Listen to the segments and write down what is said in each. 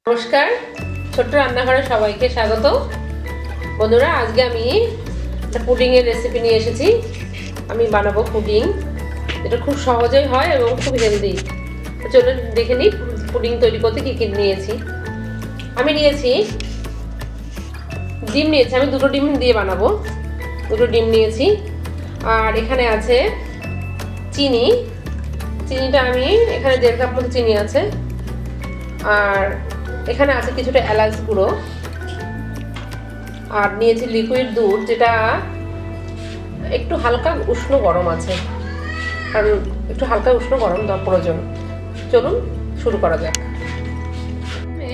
নমস্কার, ছোট্ট রান্নাঘরে সবাইকে স্বাগত। বন্ধুরা, আজকে আমি একটা পুডিংয়ের রেসিপি নিয়ে এসেছি। আমি বানাবো পুডিং, এটা খুব সহজেই হয় এবং খুব হেলদি। চলুন দেখে নিই পুডিং তৈরি করতে কী কী নিয়েছি। আমি নিয়েছি ডিম নিয়েছি, আমি দুটো ডিম দিয়ে বানাবো। দুটো ডিম নিয়েছি। আর এখানে আছে চিনিটা আমি এখানে 1.5 কাপ মতো চিনি আছে। আর এখানে আছে কিছুটা এলাচ গুঁড়ো। আর নিয়েছি লিকুইড দুধ, যেটা একটু হালকা উষ্ণ গরম আছে, কারণ একটু হালকা উষ্ণ গরম দেওয়া প্রয়োজন। চলুন শুরু করা যাক।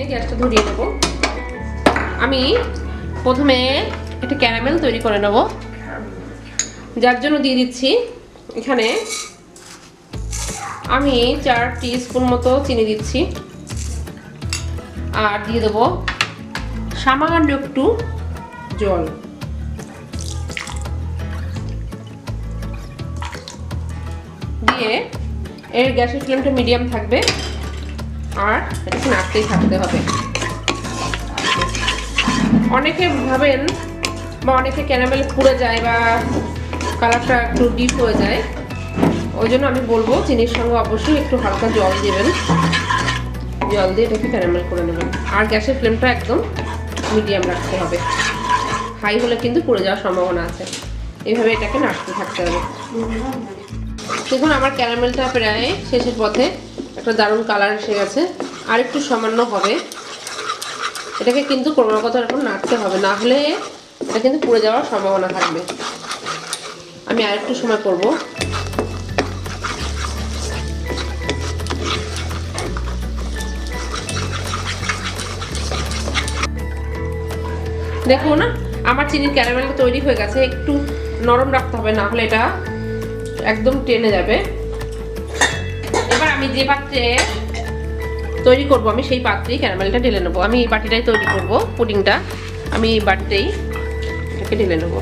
গ্যাসটা ধরিয়ে নেব। আমি প্রথমে একটা ক্যারামেল তৈরি করে নেব, যার জন্য দিয়ে দিচ্ছি এখানে আমি 4 টিস্পুন মতো চিনি দিচ্ছি। আর দিয়ে দেবো সামান্য একটু জল। দিয়ে এর গ্যাসের ফ্লেমটা মিডিয়াম থাকবে, আর এটাকে নাড়তেই থাকতে হবে। অনেকে ভাবেন বা অনেকে ক্যারামেল পুড়ে যায় বা কালারটা একটু ডিপ হয়ে যায়, ওই জন্য আমি বলবো চিনির সঙ্গে অবশ্যই একটু হালকা জল দেবেন। জল দিয়ে এটাকে ক্যারামেল করে নেবেন। আর গ্যাসের ফ্লেমটা একদম মিডিয়াম রাখতে হবে, হাই হলে কিন্তু পুড়ে যাওয়ার সম্ভাবনা আছে। এইভাবে এটাকে নাড়তে থাকতে হবে। দেখুন আমার ক্যারামেলটা প্রায় শেষের পথে, একটা দারুণ কালার এসে গেছে। আর একটু সামান্য হবে, এটাকে কিন্তু ক্রমাগত এরকম নাড়তে হবে, না হলে এটা কিন্তু পুড়ে যাওয়ার সম্ভাবনা থাকবে। আমি আর একটু সময় করব। দেখুন আমার চিনির ক্যারামেলটা তৈরি হয়ে গেছে। একটু নরম রাখতে হবে, না হলে এটা একদম টেনে যাবে। এবার আমি যে পাত্রে তৈরি করব, আমি সেই পাত্রেই ক্যারামেলটা ঢেলে নেবো। আমি এই বাটিটাই তৈরি করব পুডিংটা, আমি এই বাটিতেই এটাকে ঢেলে নেব।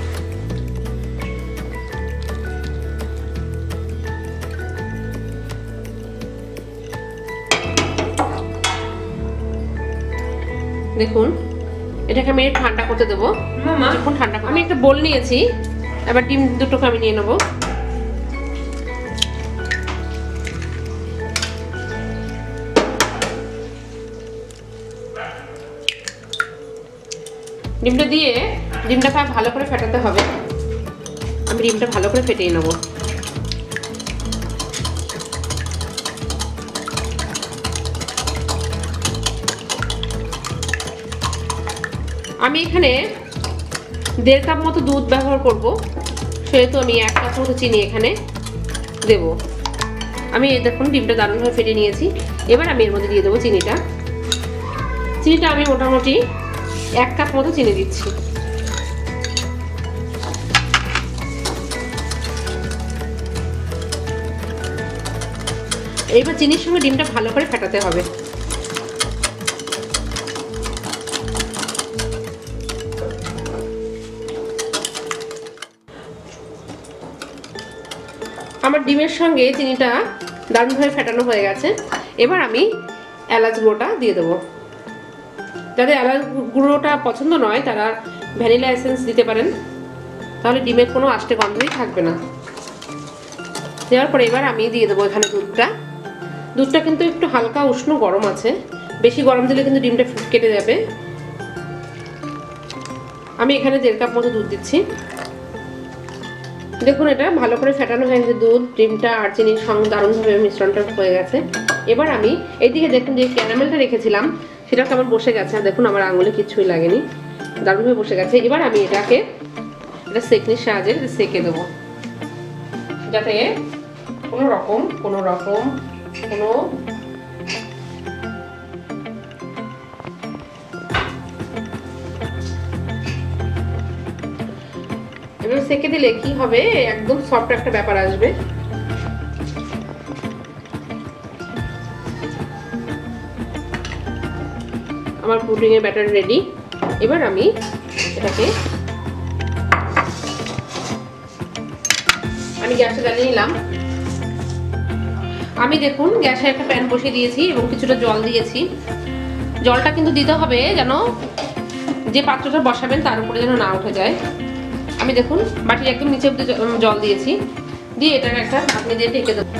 দেখুন এটাকে আমি ঠান্ডা করতে দেবো। যখন ঠান্ডা, আমি একটা বোল নিয়েছি। এবার ডিম দুটোকে আমি নিয়ে নেবো। ডিমটা দিয়ে ডিমটাকে ভালো করে ফেটাতে হবে। আমি ডিমটা ভালো করে ফেটিয়ে নেব। আমি এখানে 1.5 কাপ মতো দুধ ব্যবহার করব, সেহেতু আমি 1 কাপ মতো চিনি এখানে দেব। আমি দেখুন ডিমটা দারুণভাবে ফেটে নিয়েছি। এবার আমি এর মধ্যে দিয়ে দেবো চিনিটা। আমি মোটামুটি 1 কাপ মতো চিনি দিচ্ছি। এইবার চিনির সঙ্গে ডিমটা ভালো করে ফেটাতে হবে। আমার ডিমের সঙ্গে চিনিটা দারুণভাবে ফেটানো হয়ে গেছে। এবার আমি এলাচ গুঁড়োটা দিয়ে দেবো। যাদের এলাচ গুঁড়োটা পছন্দ নয় তারা ভ্যানিলা এসেন্স দিতে পারেন, তাহলে ডিমের কোনো আষ্টে গন্ধই থাকবে না। দেওয়ার পরে এবার আমি দিয়ে দেবো এখানে দুধটা কিন্তু একটু হালকা উষ্ণ গরম আছে, বেশি গরম দিলে কিন্তু ডিমটা কেটে যাবে। আমি এখানে 1.5 কাপ মতো দুধ দিচ্ছি। দেখুন এটা ভালো করে ফেটানো হয়ে গেছে। দুধ, ডিমটা আর চিনির সঙ্গে দারুণভাবে মিশ্রণটা হয়ে গেছে। এবার আমি এইদিকে দেখুন যে ক্যারামেলটা রেখেছিলাম, সেটা কেমন বসে গেছে। আর দেখুন আমার আঙুলে কিছুই লাগেনি, দারুণভাবে বসে গেছে। এবার আমি এটা সেকনির সাহায্যে সেকে দেবো, যাতে কোনো রকম এবার সেকে দিলে কি হবে, একদম সফট একটা ব্যাপার আসবে। আমার পুডিং এর ব্যাটার রেডি। এবার আমি এটাকে গ্যাসে জ্বালিয়ে নিলাম। আমি দেখুন গ্যাসে একটা প্যান বসিয়ে দিয়েছি এবং কিছুটা জল দিয়েছি। জলটা কিন্তু দিতে হবে যেন যে পাত্রটা বসাবেন তার উপরে যেন না উঠে যায়। আমি দেখুন বাটির একদম নিচে অব্দি জল দিয়েছি, দিয়ে এটাকে একটা ঢাকনি দিয়ে ঢেকে দেবো।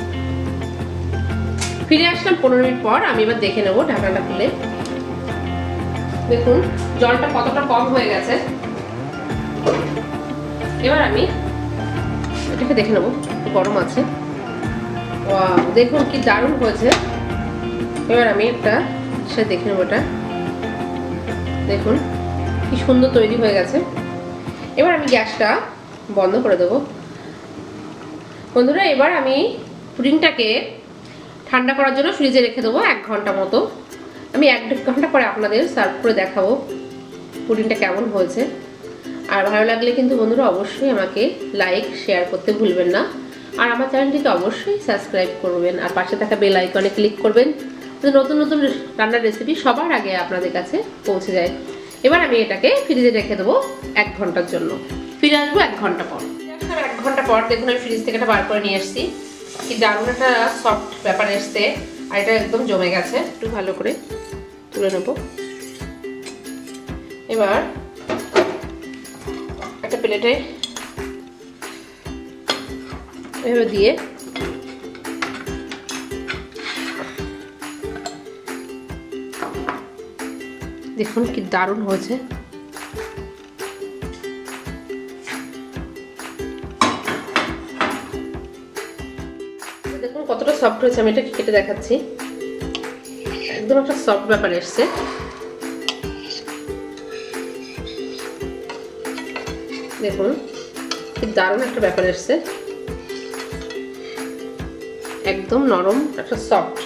ফিরে আসলাম 15 মিনিট পর। আমি এবার দেখে নেবো ঢাকনাটা খুলে। দেখুন জলটা কতটা কম হয়ে গেছে। এবার আমি এটাকে দেখে নেবো, গরম আছে। ওয়াও, দেখুন কি দারুণ হয়েছে। এবার আমি একটা সে দেখে নেবো, এটা দেখুন কি সুন্দর তৈরি হয়ে গেছে। এবার আমি গ্যাসটা বন্ধ করে দেবো। বন্ধুরা, এবার আমি পুডিংটাকে ঠান্ডা করার জন্য ফ্রিজে রেখে দেবো 1 ঘন্টা মতো। আমি 1 ঘন্টা পরে আপনাদের সার্ভ করে দেখাবো পুডিংটা কেমন হয়েছে। আর ভালো লাগলে কিন্তু বন্ধুরা অবশ্যই আমাকে লাইক শেয়ার করতে ভুলবেন না। আর আমার চ্যানেলটিকে অবশ্যই সাবস্ক্রাইব করবেন আর পাশে থাকা বেল আইকনে ক্লিক করবেন, নতুন নতুন রান্নার রেসিপি সবার আগে আপনাদের কাছে পৌঁছে যায়। এবার আমি এটাকে ফ্রিজে রেখে দেবো 1 ঘন্টার জন্য। ফিরে আসবো 1 ঘন্টা পর। 1 ঘন্টা পর দেখুন আমি ফ্রিজ থেকে এটা বার করে নিয়ে এসেছি। কি দারুণ একটা সফট ব্যাপার এসছে, আর এটা একদম জমে গেছে। একটু ভালো করে তুলে নেব। এবার একটা প্লেটে এভাবে দিয়ে দেখুন কি দারুণ হয়েছে। দেখুন কতটা সফট হয়েছে। আমি এটা কেটে দেখাচ্ছি। একদম একটা সফট ব্যাপার এসছে। দেখুন কি দারুণ একটা ব্যাপার এসছে, একদম নরম একটা সফট।